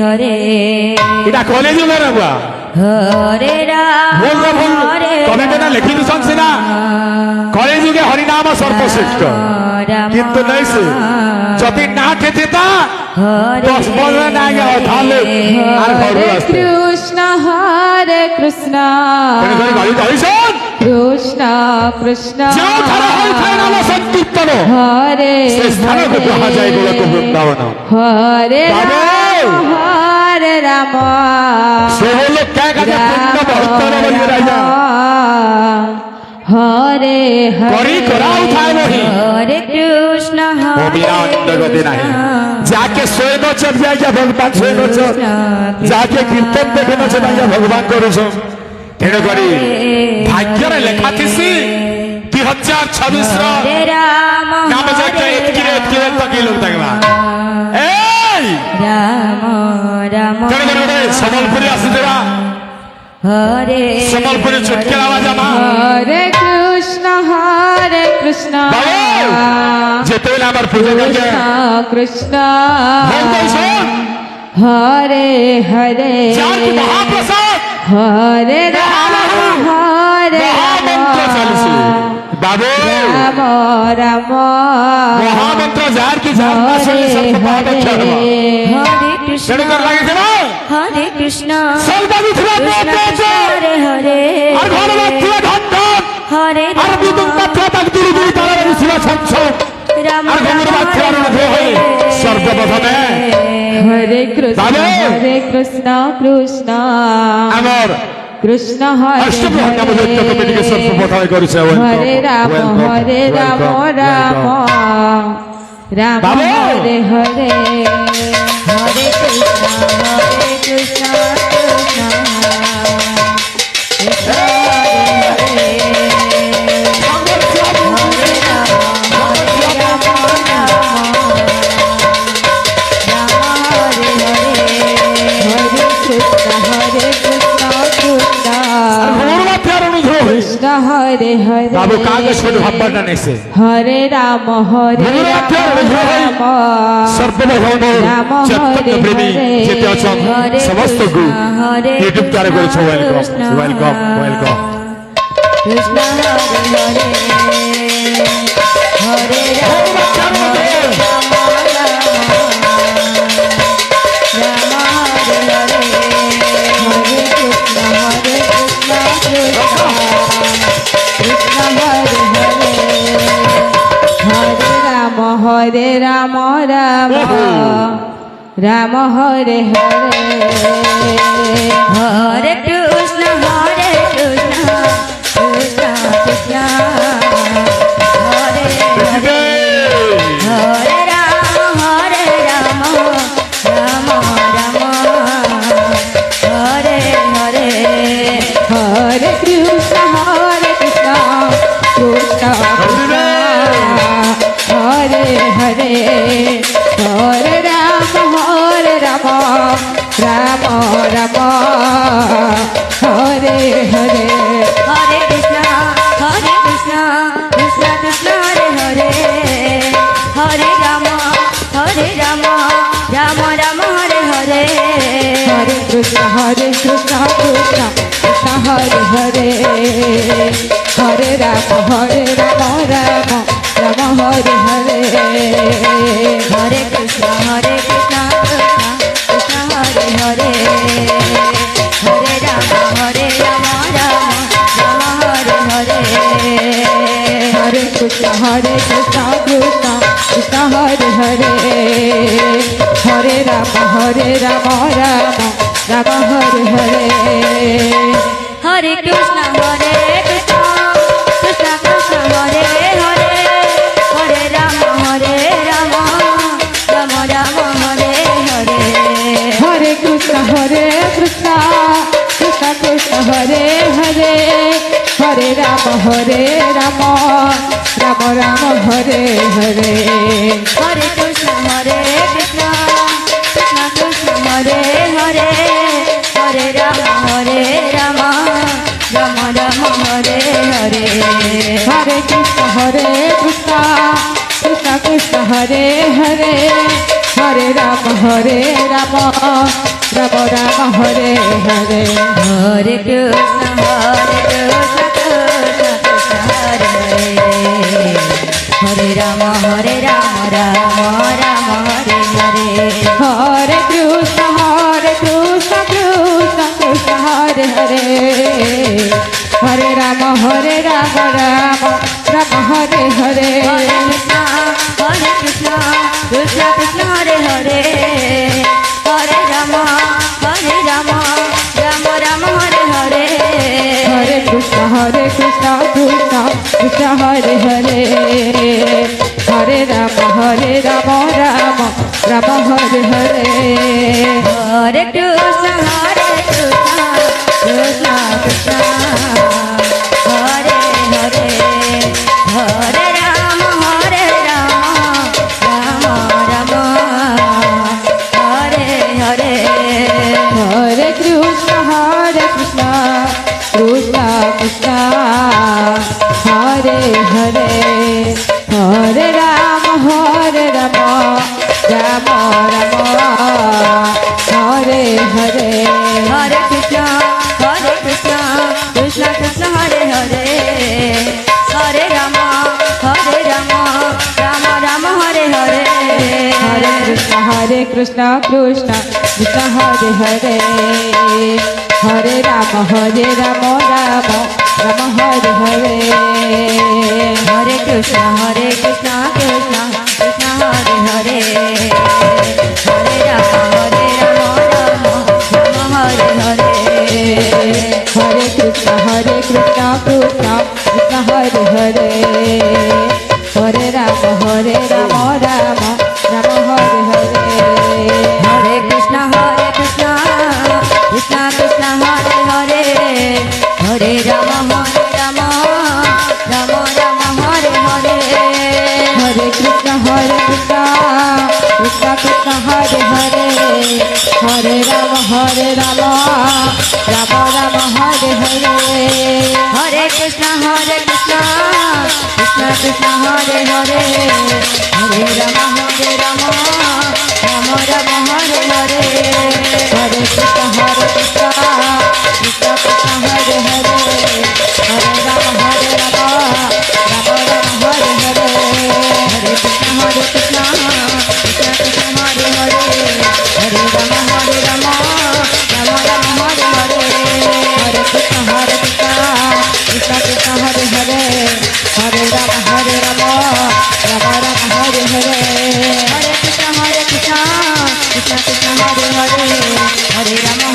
হরে এটা কলে যুগে রাখবা হরে রাম হরে কমেন্টে না লিখি দিছন সিনা কলে যুগে হরিনাম সর্বশ্রেষ্ঠ কিন্তু নাই সে যদি না খেতে তা 10 বছর না আগে তাহলে আর ঘরে আসতে কৃষ্ণ হরে কৃষ্ণ কোন কোন গাড়ি ধরিছন কৃষ্ণ কৃষ্ণ যাও ধারা হয় খায় নাম সংকীর্তন হরে সে স্থানে দেখা যায় গোলক বৃন্দাবন হরে বাবা! রাম হরে রাম সে হলো কে কাজে পুণ্য বহুতর বলি রাজা হরে করি হরে করাও থায় নহি হরে কৃষ্ণ অবিরান্ত গতি নাই যাকে শোয় নচর যাইয়া ভগবান শোয় নচর যাকে কীর্তন দেখে নচর যাইয়া ভগবান করুছ তেণু করি ভাগ্যরে লেখা থিসি 2026 হরে রাম নাম যাকে এতকিরে তকি লোক দেখবা এই রাম রাম তেণু করি ওরে সম্বলপুরি আসিদেবা হরে সম্বলপুরি চুটকের আওয়াজ আমা হরে কৃষ্ণ যেতেবেলে আমার পূজা কাজে কৃষ্ণ ভক্ত শোন হরে হরে যার কি মহাপ্রসাদ হরে রাম হরে মহামন্ত্র চলছে বাবু রাম রাম মহামন্ত্র যার কি যার না শুনলে সব মহামন্ত্র হবা হরে কৃষ্ণ তেণু করে লাগিছে না হরে কৃষ্ণ সলবাবু থিবা হরে হরে আর ঘরে বাচ্চা ঘন্ট হরে আর বিদুম পাত্র তাকদির দুই তারা ছিল সংসব রাম আর গঙ্গুর বাচ্চা অনুভব হয়ে সর্বপ্রথমে হরে কৃষ্ণ বাবু! হরে কৃষ্ণ কৃষ্ণ আমার কৃষ্ণ হরে অষ্টপ্রহর নাম যজ্ঞ কমিটিকে সর্বপ্রথমে করেছে হরে রাম হরে রাম রাম রাম বাবু! হরে হরে হরে কৃষ্ণ হরে কৃষ্ণ কৃষ্ণ কৃষ্ণ হরে হরে রাম হরে রাম রাম রাম হরে হরে কৃষ্ণ হরে কৃষ্ণ কৃষ্ণ গঙ্গুর বাচ্চা অনুভব হয়ে কৃষ্ণ হরে হরে বাবু কাকে ছোট ভাববাটা নেছে হরে রাম হরে গঙ্গুর বাচ্চা অনুভব হয়ে রাম সর্বপ্রথম রাম চৈতন্য হরে প্রেমী হরে যেতে অছন হরে সমস্ত কৃষ্ণ, গু হরে ইউটিউব তারে করেছে welcome Krishna, welcome welcome Krishna হরে হরে হরে রাম হরে রাম রাম হরে হরে হরে কৃষ্ণ হরে কৃষ্ণ কৃষ্ণ কৃষ্ণ হরে হরে হরে রাম রাম রাম হরে হরে হরে কৃষ্ণ কৃষ্ণ কৃষ্ণ হরে হরে হরে রাম রাম রাম হরে হরে হরে কৃষ্ণ কৃষ্ণ কৃষ্ণ হরে হরে হরে রাম রাম রাম হরে হরে হরে কৃষ্ণ কৃষ্ণ কৃষ্ণ হরে হরে হরে রাম রাম রাম হরে হরে হরে কৃষ্ণ কৃষ্ণ কৃষ্ণ হরে হরে হরে রাম রাম রাম হরে হরে হরে কৃষ্ণ কৃষ্ণ কৃষ্ণ হরে হরে হরে রাম রাম রাম হরে হরে হরে কৃষ্ণ কৃষ্ণ কৃষ্ণ হরে হরে হরে রাম রাম রাম হরে হরে হরে কৃষ্ণ কৃষ্ণ কৃষ্ণ কৃষ্ণ হরে হরে হরে রাম রাম রাম হরে হরে হরে কৃষ্ণ কৃষ্ণ কৃষ্ণ কৃষ্ণ হরে হরে হরে রাম রাম রাম হরে হরে হরে কৃষ্ণ কৃষ্ণ কৃষ্ণ কৃষ্ণ হরে হরে হরে রাম রাম রাম হরে হরে হরে কৃষ্ণ কৃষ্ণ কৃষ্ণ কৃষ্ণ হরে হরে হরে রাম রাম রাম হরে হরে হরে কৃষ্ণ কৃষ্ণ কৃষ্ণ হরে হরে হরে রাম রাম রাম হরে হরে হরে কৃষ্ণ কৃষ্ণ কৃষ্ণ হরে হরে হরে রাম রাম রাম হরে হরে হরে কৃষ্ণ কৃষ্ণ কৃষ্ণ হরে হরে হরে রাম রাম রাম হরে হরে হরে কৃষ্ণ কৃষ্ণ কৃষ্ণ হরে হরে হরে রাম রাম রাম হরে হরে হরে কৃষ্ণ কৃষ্ণ কৃষ্ণ হরে হরে হরে রাম রাম রাম হরে হরে হরে কৃষ্ণ কৃষ্ণ কৃষ্ণ হরে হরে হরে রাম রাম রাম হরে হরে হরে কৃষ্ণ কৃষ্ণ কৃষ্ণ হরে হরে হরে রাম রাম রাম হরে হরে হরে কৃষ্ণ কৃষ্ণ কৃষ্ণ হরে হরে হরে রাম রাম রাম হরে হরে হরে কৃষ্ণ কৃষ্ণ কৃষ্ণ হরে হরে হরে রাম রাম রাম হরে হরে হরে কৃষ্ণ কৃষ্ণ কৃষ্ণ হরে হরে হরে রাম রাম রাম হরে হরে হরে কৃষ্ণ কৃষ্ণ কৃষ্ণ হরে হরে হরে রাম রাম রাম হরে হরে হরে কৃষ্ণ কৃষ্ণ কৃষ্ণ হরে হরে হরে রাম রাম রাম হরে হরে হরে কৃষ্ণ কৃষ্ণ কৃষ্ণ হরে হরে হরে রাম রাম রাম হরে হরে হরে কৃষ্ণ কৃষ্ণ কৃষ্ণ হরে হরে হরে রাম রাম রাম হরে হরে হরে কৃষ্ণ কৃষ্ণ কৃষ্ণ হরে হরে হরে রাম রাম রাম হরে হরে হরে কৃষ্ণ কৃষ্ণ কৃষ্ণ হরে হরে হরে রাম রাম রাম হরে হরে হরে কৃষ্ণ কৃষ্ণ কৃষ্ণ হরে হরে হরে রাম